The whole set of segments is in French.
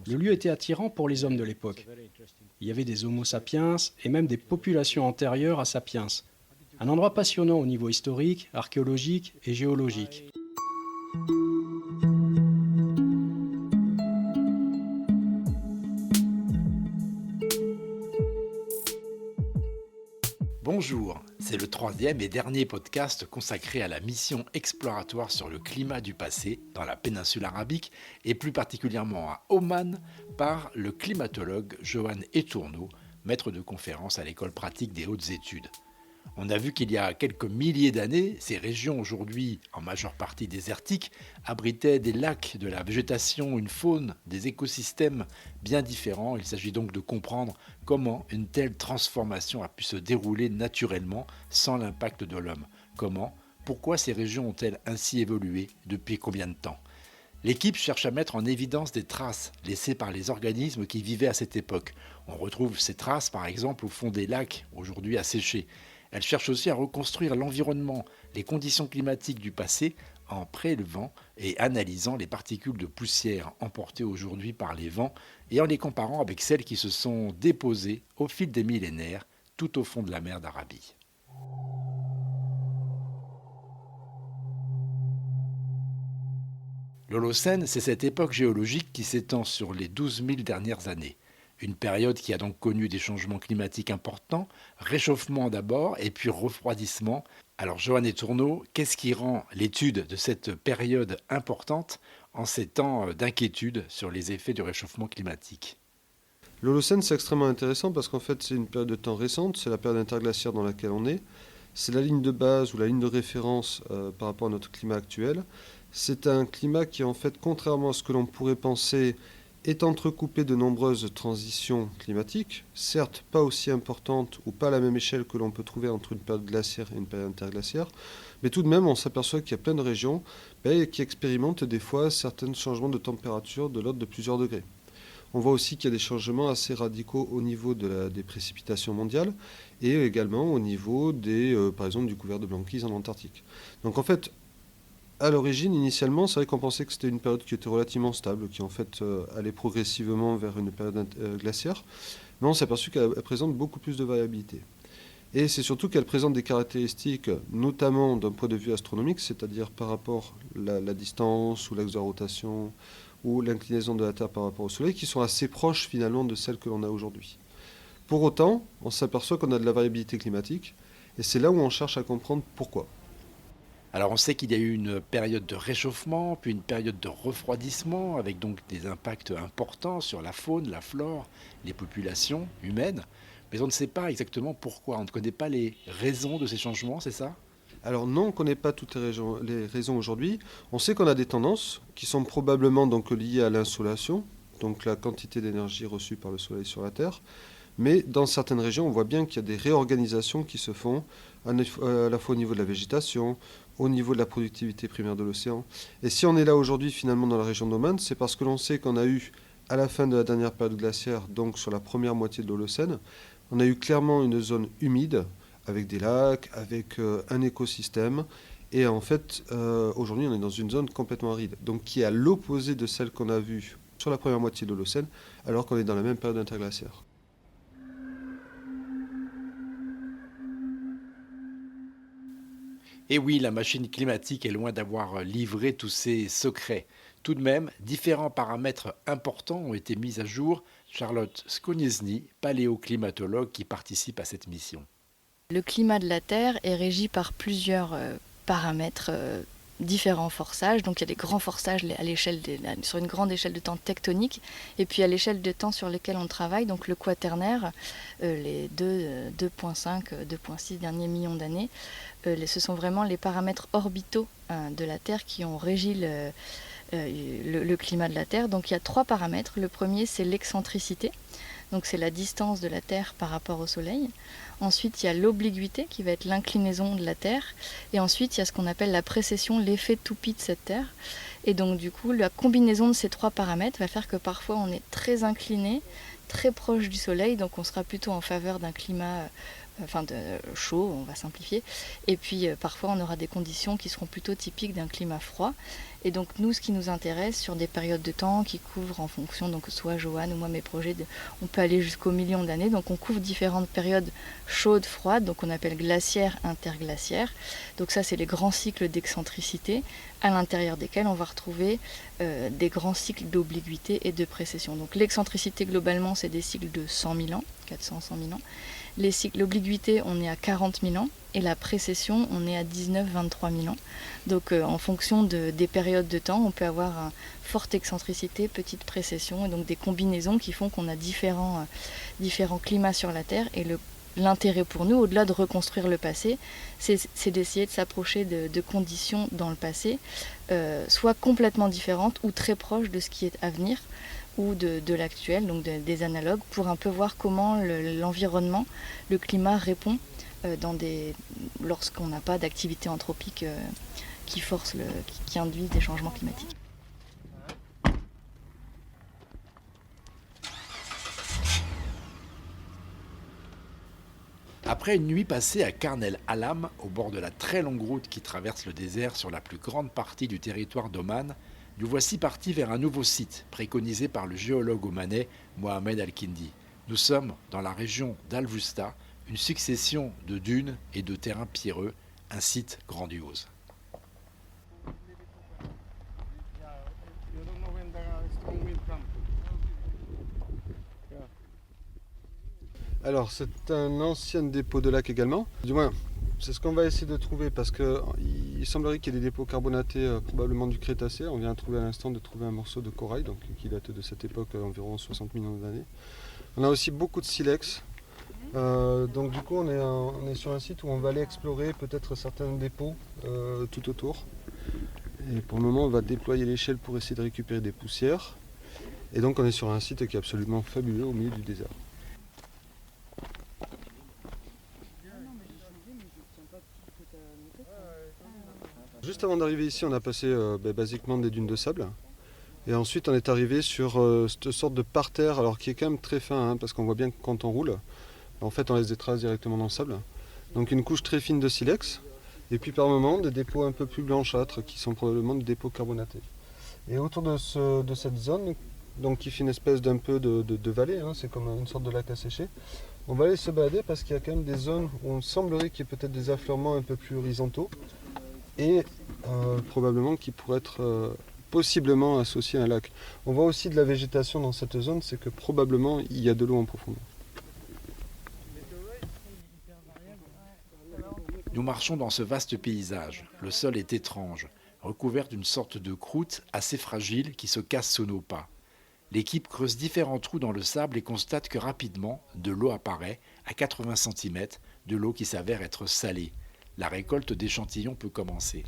Le lieu était attirant pour les hommes de l'époque. Il y avait des Homo sapiens et même des populations antérieures à Sapiens. Un endroit passionnant au niveau historique, archéologique et géologique. Bonjour, c'est le 3e et dernier podcast consacré à la mission exploratoire sur le climat du passé dans la péninsule arabique et plus particulièrement à Oman par le climatologue Johan Etourneau, maître de conférence à l'école pratique des hautes études. On a vu qu'il y a quelques milliers d'années, ces régions aujourd'hui en majeure partie désertiques abritaient des lacs, de la végétation, une faune, des écosystèmes bien différents. Il s'agit donc de comprendre comment une telle transformation a pu se dérouler naturellement sans l'impact de l'homme. Comment, pourquoi ces régions ont-elles ainsi évolué, depuis combien de temps ? L'équipe cherche à mettre en évidence des traces laissées par les organismes qui vivaient à cette époque. On retrouve ces traces par exemple au fond des lacs, aujourd'hui asséchés. Elle cherche aussi à reconstruire l'environnement, les conditions climatiques du passé en prélevant et analysant les particules de poussière emportées aujourd'hui par les vents et en les comparant avec celles qui se sont déposées au fil des millénaires tout au fond de la mer d'Arabie. L'Holocène, c'est cette époque géologique qui s'étend sur les 12 000 dernières années. Une période qui a donc connu des changements climatiques importants, réchauffement d'abord et puis refroidissement. Alors Johan Etourneau, qu'est-ce qui rend l'étude de cette période importante en ces temps d'inquiétude sur les effets du réchauffement climatique ? L'Holocène, c'est extrêmement intéressant parce qu'en fait, c'est une période de temps récente, c'est la période interglaciaire dans laquelle on est. C'est la ligne de base ou la ligne de référence par rapport à notre climat actuel. C'est un climat qui, en fait, contrairement à ce que l'on pourrait penser, est entrecoupé de nombreuses transitions climatiques, certes pas aussi importantes ou pas à la même échelle que l'on peut trouver entre une période glaciaire et une période interglaciaire, mais tout de même on s'aperçoit qu'il y a plein de régions qui expérimentent des fois certains changements de température de l'ordre de plusieurs degrés. On voit aussi qu'il y a des changements assez radicaux au niveau des précipitations mondiales et également au niveau par exemple, du couvert de banquise en Antarctique. Donc en fait, à l'origine, initialement, c'est vrai qu'on pensait que c'était une période qui était relativement stable, qui en fait allait progressivement vers une période glaciaire, mais on s'est aperçu qu'elle présente beaucoup plus de variabilité. Et c'est surtout qu'elle présente des caractéristiques, notamment d'un point de vue astronomique, c'est-à-dire par rapport à la distance ou l'axe de rotation ou l'inclinaison de la Terre par rapport au Soleil, qui sont assez proches finalement de celles que l'on a aujourd'hui. Pour autant, on s'aperçoit qu'on a de la variabilité climatique, et c'est là où on cherche à comprendre pourquoi. Alors on sait qu'il y a eu une période de réchauffement, puis une période de refroidissement, avec donc des impacts importants sur la faune, la flore, les populations humaines. Mais on ne sait pas exactement pourquoi, on ne connaît pas les raisons de ces changements, c'est ça ? Alors non, on ne connaît pas toutes les raisons aujourd'hui. On sait qu'on a des tendances qui sont probablement donc liées à l'insolation, donc la quantité d'énergie reçue par le Soleil sur la Terre. Mais dans certaines régions, on voit bien qu'il y a des réorganisations qui se font, à la fois au niveau de la végétation, au niveau de la productivité primaire de l'océan. Et si on est là aujourd'hui finalement dans la région d'Oman, c'est parce que l'on sait qu'on a eu, à la fin de la dernière période glaciaire, donc sur la première moitié de l'Holocène, on a eu clairement une zone humide, avec des lacs, avec un écosystème. Et en fait, aujourd'hui, on est dans une zone complètement aride, donc qui est à l'opposé de celle qu'on a vue sur la première moitié de l'Holocène, alors qu'on est dans la même période interglaciaire. Et oui, la machine climatique est loin d'avoir livré tous ses secrets. Tout de même, différents paramètres importants ont été mis à jour. Charlotte Skonieczny, paléoclimatologue qui participe à cette mission. Le climat de la Terre est régi par plusieurs paramètres différents forçages. Donc il y a des grands forçages sur une grande échelle de temps tectonique et puis à l'échelle de temps sur lesquels on travaille, donc le quaternaire, les 2,5, 2,6 derniers millions d'années. Ce sont vraiment les paramètres orbitaux de la Terre qui ont régi le climat de la Terre. Donc il y a 3 paramètres. Le premier, c'est l'excentricité. Donc c'est la distance de la Terre par rapport au Soleil. Ensuite, il y a l'obliquité qui va être l'inclinaison de la Terre. Et ensuite, il y a ce qu'on appelle la précession, l'effet toupie de cette Terre. Et donc du coup, la combinaison de ces 3 paramètres va faire que parfois on est très incliné, très proche du Soleil. Donc on sera plutôt en faveur d'un climat chaud, on va simplifier. Et puis parfois on aura des conditions qui seront plutôt typiques d'un climat froid. Et donc nous, ce qui nous intéresse sur des périodes de temps qui couvrent en fonction, donc soit Johan ou moi mes projets, on peut aller jusqu'au million d'années. Donc on couvre différentes périodes chaudes, froides, donc on appelle glaciaires, interglaciaires. Donc ça, c'est les grands cycles d'excentricité à l'intérieur desquels on va retrouver des grands cycles d'obliquité et de précession. Donc l'excentricité globalement, c'est des cycles de 100 000 ans, 400-100 000 ans. L'obliquité, on est à 40 000 ans et la précession, on est à 19-23 000 ans. Donc en fonction des périodes de temps, on peut avoir une forte excentricité, petite précession et donc des combinaisons qui font qu'on a différents climats sur la Terre. Et l'intérêt pour nous, au-delà de reconstruire le passé, c'est d'essayer de s'approcher de conditions dans le passé, soit complètement différentes ou très proches de ce qui est à venir ou de l'actuel, donc des analogues, pour un peu voir comment l'environnement, le climat répond lorsqu'on n'a pas d'activité anthropique qui induit des changements climatiques. Après une nuit passée à Carnel Alam, au bord de la très longue route qui traverse le désert sur la plus grande partie du territoire d'Oman, nous voici partis vers un nouveau site préconisé par le géologue omanais Mohamed Al-Kindi. Nous sommes dans la région d'Al-Wusta, une succession de dunes et de terrains pierreux, un site grandiose. Alors, c'est un ancien dépôt de lac également. Du moins, c'est ce qu'on va essayer de trouver parce qu'il semblerait qu'il y ait des dépôts carbonatés probablement du Crétacé. On vient à l'instant de trouver un morceau de corail donc, qui date de cette époque, environ 60 millions d'années. On a aussi beaucoup de silex. Donc du coup, on est sur un site où on va aller explorer peut-être certains dépôts tout autour. Et pour le moment, on va déployer l'échelle pour essayer de récupérer des poussières. Et donc, on est sur un site qui est absolument fabuleux au milieu du désert. Juste avant d'arriver ici, on a passé basiquement des dunes de sable. Et ensuite, on est arrivé sur cette sorte de parterre, alors qui est quand même très fin, parce qu'on voit bien que quand on roule, en fait, on laisse des traces directement dans le sable. Donc une couche très fine de silex, et puis par moments des dépôts un peu plus blanchâtres, qui sont probablement des dépôts carbonatés. Et autour de cette zone, donc qui fait une espèce d'un peu de vallée, c'est comme une sorte de lac asséché, on va aller se balader parce qu'il y a quand même des zones où on semblerait qu'il y ait peut-être des affleurements un peu plus horizontaux, et probablement qui pourraient être possiblement associés à un lac. On voit aussi de la végétation dans cette zone, c'est que probablement il y a de l'eau en profondeur. Nous marchons dans ce vaste paysage. Le sol est étrange, recouvert d'une sorte de croûte assez fragile qui se casse sous nos pas. L'équipe creuse différents trous dans le sable et constate que rapidement, de l'eau apparaît, à 80 cm, de l'eau qui s'avère être salée. La récolte d'échantillons peut commencer.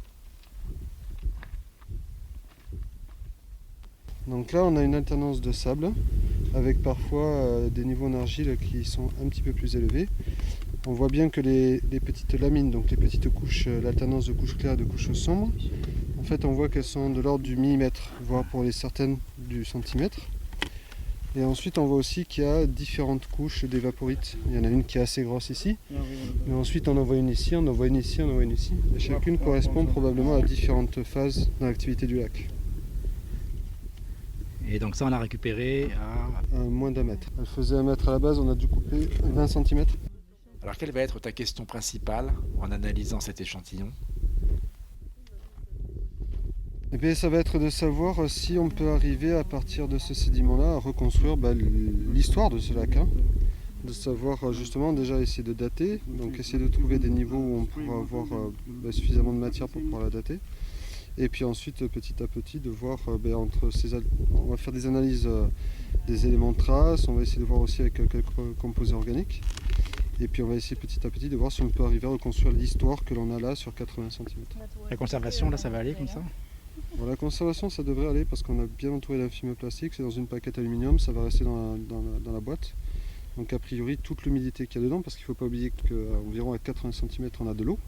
Donc là, on a une alternance de sable, avec parfois des niveaux en argile qui sont un petit peu plus élevés. On voit bien que les petites lamines, donc les petites couches, l'alternance de couches claires et de couches sombres, en fait on voit qu'elles sont de l'ordre du millimètre, voire pour les certaines du centimètre. Et ensuite on voit aussi qu'il y a différentes couches d'évaporites. Il y en a une qui est assez grosse ici, mais ensuite on en voit une ici, on en voit une ici, on en voit une ici. Et chacune correspond probablement à différentes phases dans l'activité du lac. Et donc ça on l'a récupéré à... Moins d'1 mètre. Elle faisait 1 mètre à la base, on a dû couper 20 cm. Alors quelle va être ta question principale en analysant cet échantillon ? Eh bien, ça va être de savoir si on peut arriver à partir de ce sédiment-là à reconstruire l'histoire de ce lac. De savoir justement déjà essayer de dater, donc essayer de trouver des niveaux où on pourra avoir suffisamment de matière pour pouvoir la dater. Et puis ensuite, petit à petit, de voir entre on va faire des analyses des éléments de traces, on va essayer de voir aussi avec quelques composés organiques. Et puis on va essayer petit à petit de voir si on peut arriver à reconstruire l'histoire que l'on a là sur 80 cm. La conservation, là, ça va aller comme ça ? Bon, la conservation, ça devrait aller parce qu'on a bien entouré d'un film plastique, c'est dans une plaquette aluminium, ça va rester dans la boîte. Donc a priori, toute l'humidité qu'il y a dedans, parce qu'il ne faut pas oublier qu'environ à 80 cm on a de l'eau.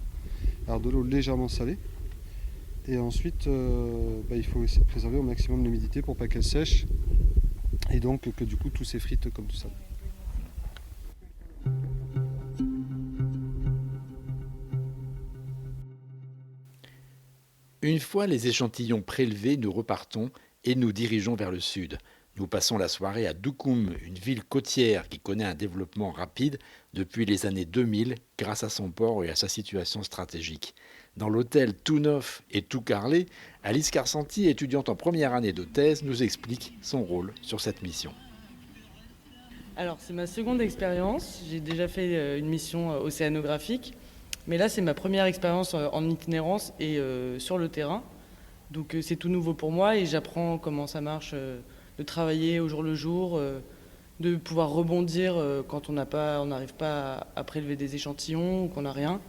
Alors de l'eau légèrement salée. Et ensuite, il faut essayer de préserver au maximum l'humidité pour pas qu'elle sèche. Et donc que du coup tout s'effrite comme tout ça. Une fois les échantillons prélevés, nous repartons et nous dirigeons vers le sud. Nous passons la soirée à Duqm, une ville côtière qui connaît un développement rapide depuis les années 2000 grâce à son port et à sa situation stratégique. Dans l'hôtel tout neuf et tout carrelé, Alice Carsanti, étudiante en première année de thèse, nous explique son rôle sur cette mission. Alors, c'est ma seconde expérience. J'ai déjà fait une mission océanographique. Mais là, c'est ma première expérience en itinérance et sur le terrain. Donc, c'est tout nouveau pour moi et j'apprends comment ça marche de travailler au jour le jour, de pouvoir rebondir quand on n'arrive pas à prélever des échantillons ou qu'on n'a rien.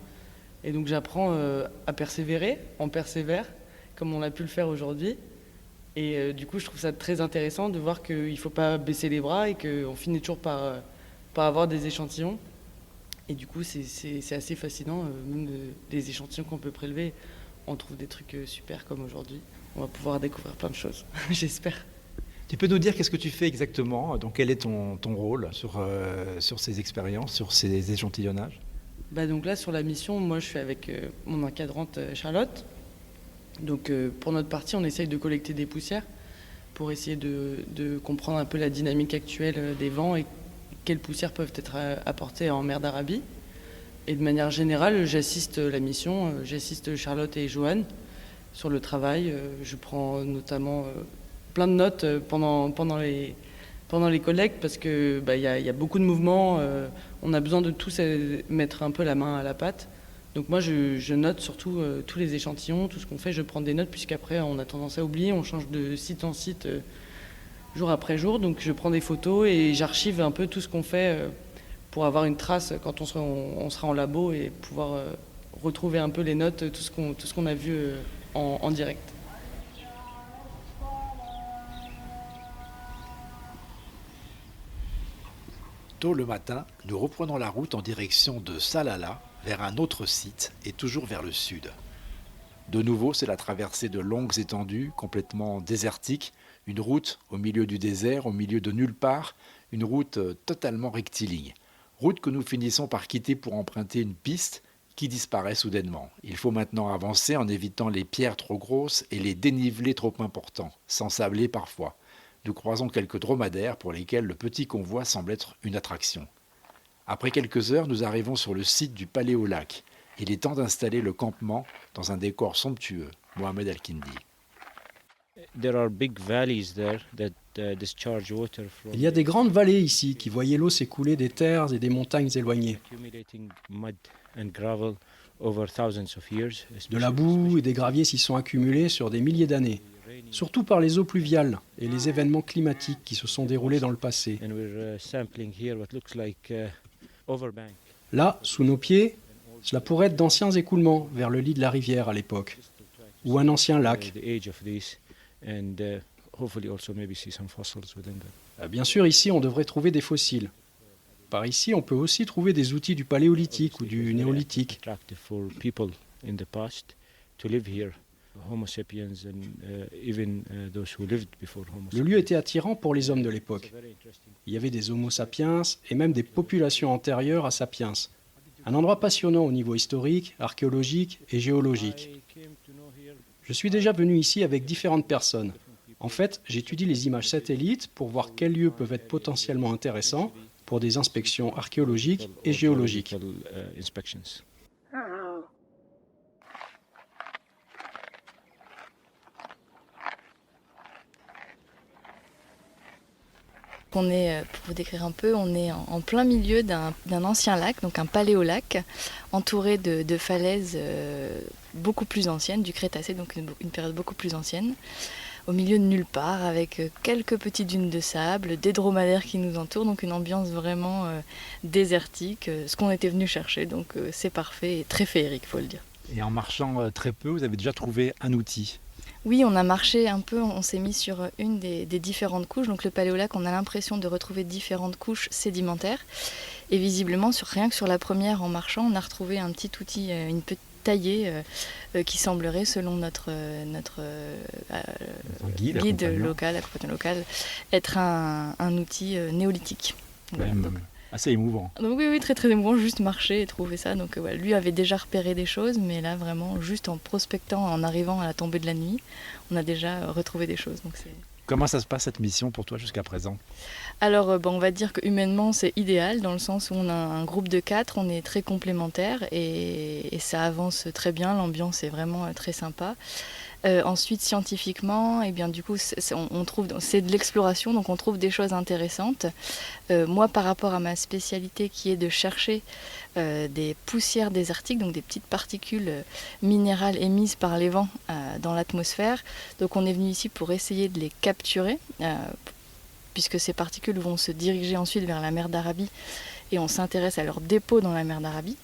Et donc, j'apprends à persévérer, on persévère, comme on a pu le faire aujourd'hui. Et du coup, je trouve ça très intéressant de voir qu'il ne faut pas baisser les bras et qu'on finit toujours par avoir des échantillons. Et du coup, c'est assez fascinant, même des échantillons qu'on peut prélever, on trouve des trucs super comme aujourd'hui. On va pouvoir découvrir plein de choses, j'espère. Tu peux nous dire qu'est-ce que tu fais exactement? Donc, quel est ton rôle sur ces expériences, sur ces échantillonnages? Donc là, sur la mission, moi, je suis avec mon encadrante Charlotte. Donc pour notre partie, on essaye de collecter des poussières pour essayer de comprendre un peu la dynamique actuelle des vents et quelles poussières peuvent être apportées en mer d'Arabie. Et de manière générale, j'assiste la mission, j'assiste Charlotte et Johan sur le travail. Je prends notamment plein de notes pendant les collectes parce que y a beaucoup de mouvements, on a besoin de tous mettre un peu la main à la pâte. Donc moi, je note surtout tous les échantillons, tout ce qu'on fait, je prends des notes, puisqu'après, on a tendance à oublier, on change de site en site jour après jour. Donc je prends des photos et j'archive un peu tout ce qu'on fait pour avoir une trace quand on sera en labo et pouvoir retrouver un peu les notes, tout ce qu'on a vu en direct. Tôt le matin, nous reprenons la route en direction de Salalah, vers un autre site et toujours vers le sud. De nouveau, c'est la traversée de longues étendues, complètement désertiques, une route au milieu du désert, au milieu de nulle part, une route totalement rectiligne. Route que nous finissons par quitter pour emprunter une piste qui disparaît soudainement. Il faut maintenant avancer en évitant les pierres trop grosses et les dénivelés trop importants, s'ensabler parfois. Nous croisons quelques dromadaires pour lesquels le petit convoi semble être une attraction. Après quelques heures, nous arrivons sur le site du Paléolac. Il est temps d'installer le campement dans un décor somptueux. Mohamed Al-Kindi. Il y a des grandes vallées ici qui voyaient l'eau s'écouler des terres et des montagnes éloignées. De la boue et des graviers s'y sont accumulés sur des milliers d'années, surtout par les eaux pluviales et les événements climatiques qui se sont déroulés dans le passé. Là, sous nos pieds, cela pourrait être d'anciens écoulements vers le lit de la rivière à l'époque, ou un ancien lac. Bien sûr, ici, on devrait trouver des fossiles. Par ici, on peut aussi trouver des outils du paléolithique ou du néolithique. Le lieu était attirant pour les hommes de l'époque. Il y avait des Homo sapiens et même des populations antérieures à Sapiens. Un endroit passionnant au niveau historique, archéologique et géologique. Je suis déjà venu ici avec différentes personnes. En fait, j'étudie les images satellites pour voir quels lieux peuvent être potentiellement intéressants pour des inspections archéologiques et géologiques. Pour vous décrire un peu, on est en plein milieu d'un ancien lac, donc un paléolac, entouré de falaises beaucoup plus anciennes, du Crétacé, donc une période beaucoup plus ancienne, au milieu de nulle part, avec quelques petites dunes de sable, des dromadaires qui nous entourent, donc une ambiance vraiment désertique, ce qu'on était venu chercher, donc c'est parfait et très féerique, il faut le dire. Et en marchant très peu, vous avez déjà trouvé un outil? Oui, on a marché un peu, on s'est mis sur une des différentes couches. Donc le paléolac, on a l'impression de retrouver différentes couches sédimentaires. Et visiblement, rien que sur la première, en marchant, on a retrouvé un petit outil, une petite taillée qui semblerait, selon notre guide local, accompagnant local, être un outil néolithique. Voilà, Assez émouvant. Donc oui, très très émouvant, juste marcher et trouver ça. Donc ouais, lui avait déjà repéré des choses, mais là vraiment, juste en prospectant, en arrivant à la tombée de la nuit, on a déjà retrouvé des choses. Donc c'est... Comment ça se passe cette mission pour toi jusqu'à présent? Alors on va dire que humainement c'est idéal, dans le sens où on a un groupe de 4, on est très complémentaires et ça avance très bien, l'ambiance est vraiment très sympa. Ensuite, scientifiquement, bien, du coup, on trouve, c'est de l'exploration, donc on trouve des choses intéressantes. Moi, par rapport à ma spécialité qui est de chercher des poussières désertiques, donc des petites particules minérales émises par les vents dans l'atmosphère, donc on est venu ici pour essayer de les capturer, puisque ces particules vont se diriger ensuite vers la mer d'Arabie et on s'intéresse à leur dépôt dans la mer d'Arabie.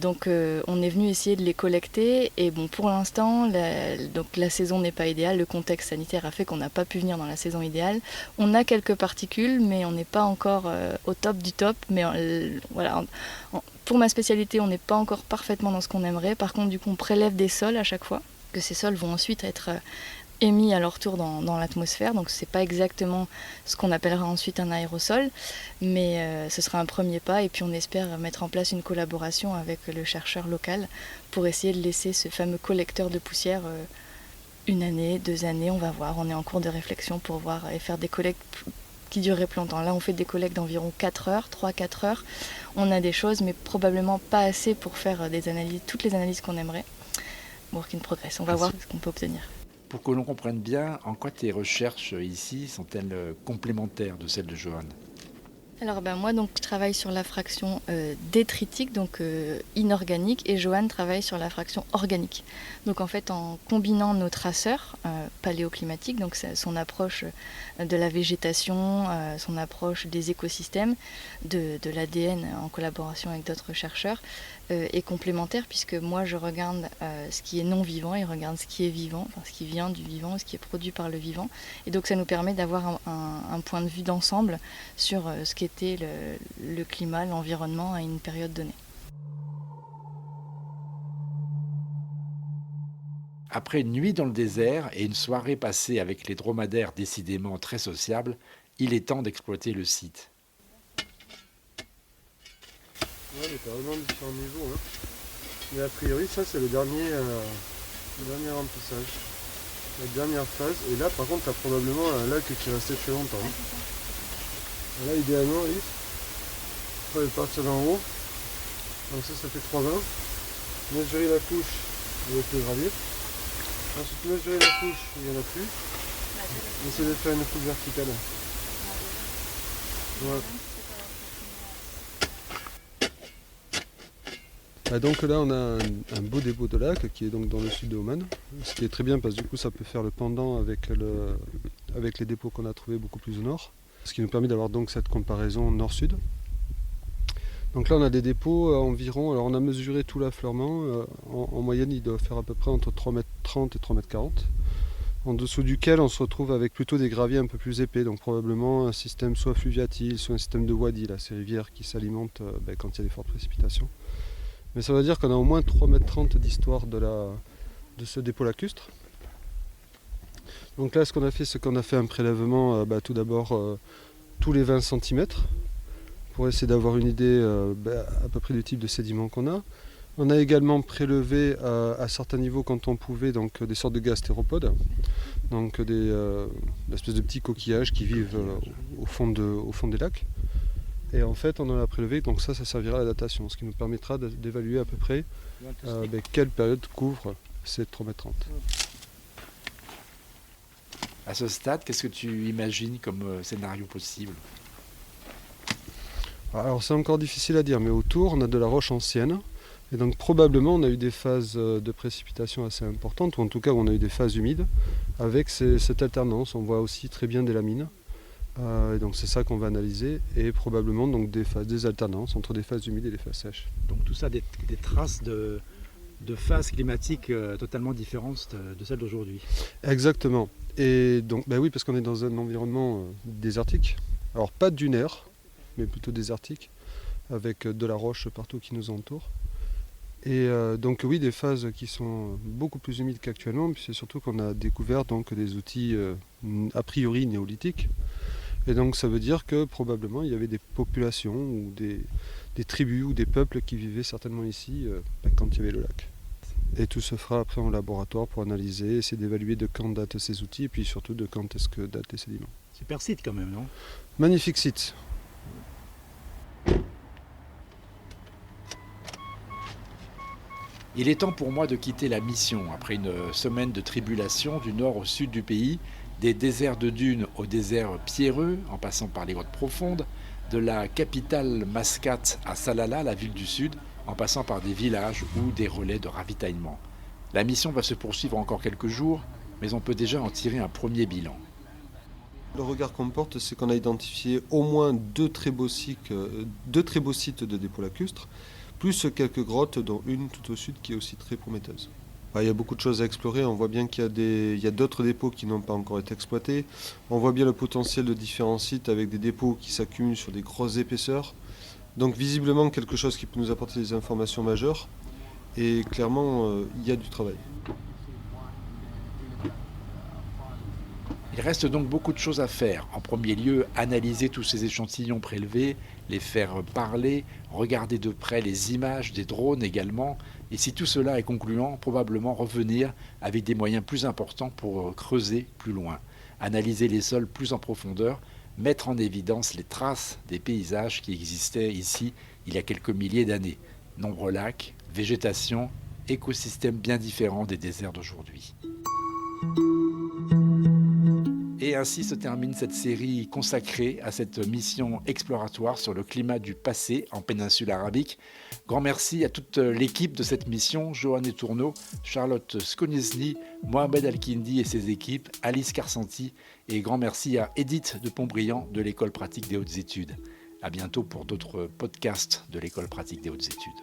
Donc on est venu essayer de les collecter et bon, pour l'instant la saison n'est pas idéale, le contexte sanitaire a fait qu'on n'a pas pu venir dans la saison idéale. On a quelques particules mais on n'est pas encore au top du top, mais voilà, pour ma spécialité on n'est pas encore parfaitement dans ce qu'on aimerait. Par contre du coup on prélève des sols à chaque fois, que ces sols vont ensuite être émis à leur tour dans l'atmosphère, donc c'est pas exactement ce qu'on appellera ensuite un aérosol, mais ce sera un premier pas et puis on espère mettre en place une collaboration avec le chercheur local pour essayer de laisser ce fameux collecteur de poussière 1 année, 2 années, on va voir, on est en cours de réflexion pour voir et faire des collectes qui dureraient plus longtemps. Là on fait des collectes d'environ 4 heures, 3-4 heures, on a des choses mais probablement pas assez pour faire des analyses, toutes les analyses qu'on aimerait. Work in progress, on va voir ce qu'on peut obtenir. Pour que l'on comprenne bien, en quoi tes recherches ici sont-elles complémentaires de celles de Johan? Alors moi donc je travaille sur la fraction détritique, donc inorganique, et Johan travaille sur la fraction organique. Donc en fait en combinant nos traceurs paléoclimatiques, donc son approche de la végétation, son approche des écosystèmes, de l'ADN en collaboration avec d'autres chercheurs, est complémentaire puisque moi je regarde ce qui est non vivant, il regarde ce qui est vivant, enfin ce qui vient du vivant, ce qui est produit par le vivant, et donc ça nous permet d'avoir un point de vue d'ensemble sur ce qu'était le climat, l'environnement à une période donnée. Après une nuit dans le désert et une soirée passée avec les dromadaires décidément très sociables, il est temps d'exploiter le site. Ouais, il y a vraiment différents niveaux. Hein. Mais a priori, ça c'est le dernier remplissage. La dernière phase. Et là, par contre, tu as probablement un lac qui est resté très longtemps. Hein. Là, idéalement, il faut partir d'en haut. Donc ça fait 3 bains. Mesurer la couche avec le gravier. Ensuite, mesurer la couche, il n'y en a plus. Essayer de faire une coupe verticale. Ouais. Donc là on a un beau dépôt de lac qui est donc dans le sud de Oman, ce qui est très bien parce que du coup ça peut faire le pendant avec les dépôts qu'on a trouvés beaucoup plus au nord, ce qui nous permet d'avoir donc cette comparaison nord-sud. Donc là on a des dépôts environ, alors on a mesuré tout l'affleurement, en moyenne il doit faire à peu près entre 3,30 m et 3,40 m, en dessous duquel on se retrouve avec plutôt des graviers un peu plus épais, donc probablement un système soit fluviatile, soit un système de wadi, là, ces rivières qui s'alimentent quand il y a des fortes précipitations. Mais ça veut dire qu'on a au moins 3,30 m d'histoire de ce dépôt lacustre. Donc là ce qu'on a fait, c'est qu'on a fait un prélèvement tout d'abord tous les 20 cm pour essayer d'avoir une idée à peu près du type de sédiments qu'on a. On a également prélevé à certains niveaux quand on pouvait donc, des sortes de gastéropodes, donc des espèces de petits coquillages qui vivent au fond des lacs. Et en fait, on en a prélevé, donc ça servira à la datation, ce qui nous permettra d'évaluer à peu près quelle période couvre ces 3,30 m. À ce stade, qu'est-ce que tu imagines comme scénario possible? Alors c'est encore difficile à dire, mais autour, on a de la roche ancienne. Et donc probablement, on a eu des phases de précipitation assez importantes, ou en tout cas, on a eu des phases humides, avec cette alternance. On voit aussi très bien des lamines. Et donc c'est ça qu'on va analyser et probablement donc des alternances entre des phases humides et des phases sèches. Donc tout ça des traces de phases climatiques totalement différentes de celles d'aujourd'hui. Exactement. Et donc oui, parce qu'on est dans un environnement désertique. Alors pas dunaire, mais plutôt désertique, avec de la roche partout qui nous entoure. Et donc oui, des phases qui sont beaucoup plus humides qu'actuellement, puis c'est surtout qu'on a découvert donc des outils a priori néolithiques. Et donc ça veut dire que probablement il y avait des populations ou des tribus ou des peuples qui vivaient certainement ici quand il y avait le lac. Et tout se fera après en laboratoire pour analyser, essayer d'évaluer de quand datent ces outils et puis surtout de quand est-ce que datent les sédiments. Super site quand même, non? Magnifique site. Il est temps pour moi de quitter la mission après une semaine de tribulation du nord au sud du pays, des déserts de dunes aux déserts pierreux, en passant par les grottes profondes, de la capitale Mascate à Salalah, la ville du sud, en passant par des villages ou des relais de ravitaillement. La mission va se poursuivre encore quelques jours, mais on peut déjà en tirer un premier bilan. Le regard qu'on porte, c'est qu'on a identifié au moins deux très beaux sites de dépôts lacustres, plus quelques grottes, dont une tout au sud qui est aussi très prometteuse. Il y a beaucoup de choses à explorer, on voit bien qu'il y a d'autres dépôts qui n'ont pas encore été exploités. On voit bien le potentiel de différents sites avec des dépôts qui s'accumulent sur des grosses épaisseurs. Donc visiblement quelque chose qui peut nous apporter des informations majeures. Et clairement, il y a du travail. Il reste donc beaucoup de choses à faire. En premier lieu, analyser tous ces échantillons prélevés, les faire parler, regarder de près les images des drones également. Et si tout cela est concluant, probablement revenir avec des moyens plus importants pour creuser plus loin, analyser les sols plus en profondeur, mettre en évidence les traces des paysages qui existaient ici il y a quelques milliers d'années. Nombreux lacs, végétation, écosystèmes bien différents des déserts d'aujourd'hui. Et ainsi se termine cette série consacrée à cette mission exploratoire sur le climat du passé en péninsule arabique. Grand merci à toute l'équipe de cette mission, Johanne Tourneau, Charlotte Skonieczny, Mohamed Al-Kindi et ses équipes, Alice Carsanti, et grand merci à Edith de Pontbriand de l'École pratique des hautes études. À bientôt pour d'autres podcasts de l'École pratique des hautes études.